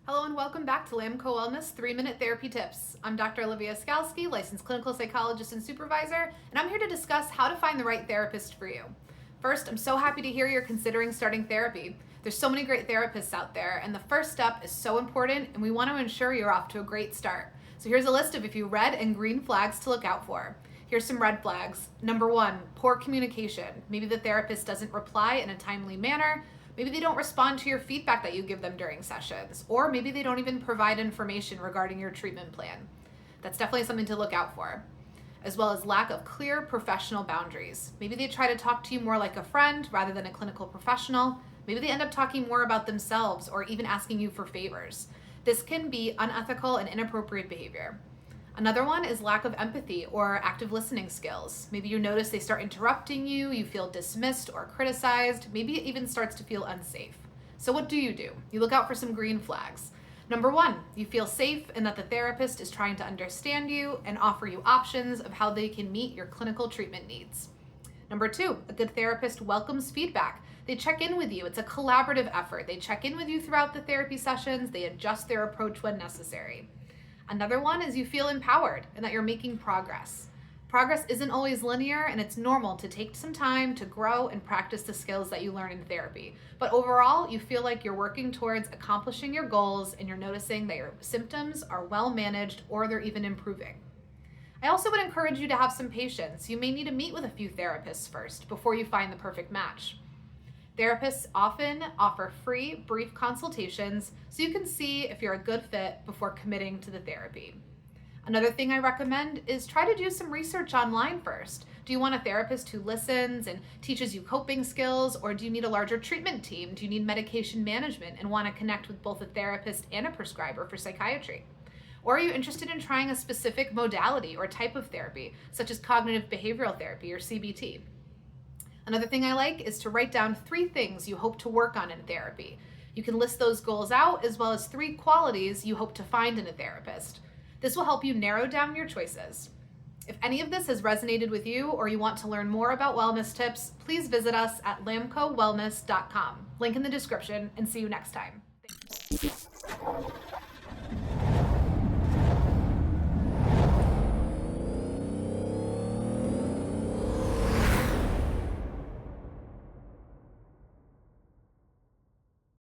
Hello and welcome back to Lamco Wellness 3-Minute Therapy Tips. I'm Dr. Olivia Skalski, licensed clinical psychologist and supervisor, and I'm here to discuss how to find the right therapist for you. First, I'm so happy to hear you're considering starting therapy. There's so many great therapists out there, and the first step is so important, and we want to ensure you're off to a great start. So here's a list of a few red and green flags to look out for. Here's some red flags. Number 1, poor communication. Maybe the therapist doesn't reply in a timely manner. Maybe they don't respond to your feedback that you give them during sessions, or maybe they don't even provide information regarding your treatment plan. That's definitely something to look out for, as well as lack of clear professional boundaries. Maybe they try to talk to you more like a friend rather than a clinical professional. Maybe they end up talking more about themselves or even asking you for favors. This can be unethical and inappropriate behavior. Another one is lack of empathy or active listening skills. Maybe you notice they start interrupting you, you feel dismissed or criticized, maybe it even starts to feel unsafe. So what do? You look out for some green flags. Number 1, you feel safe and that the therapist is trying to understand you and offer you options of how they can meet your clinical treatment needs. Number 2, a good therapist welcomes feedback. They check in with you. It's a collaborative effort. They check in with you throughout the therapy sessions. They adjust their approach when necessary. Another one is you feel empowered and that you're making progress. Progress isn't always linear, and it's normal to take some time to grow and practice the skills that you learn in therapy. But overall, you feel like you're working towards accomplishing your goals and you're noticing that your symptoms are well managed or they're even improving. I also would encourage you to have some patience. You may need to meet with a few therapists first before you find the perfect match. Therapists often offer free, brief consultations so you can see if you're a good fit before committing to the therapy. Another thing I recommend is try to do some research online first. Do you want a therapist who listens and teaches you coping skills, or do you need a larger treatment team? Do you need medication management and want to connect with both a therapist and a prescriber for psychiatry? Or are you interested in trying a specific modality or type of therapy, such as cognitive behavioral therapy or CBT? Another thing I like is to write down 3 things you hope to work on in therapy. You can list those goals out, as well as 3 qualities you hope to find in a therapist. This will help you narrow down your choices. If any of this has resonated with you, or you want to learn more about wellness tips, please visit us at lamcowellness.com. Link in the description, and see you next time. Thanks.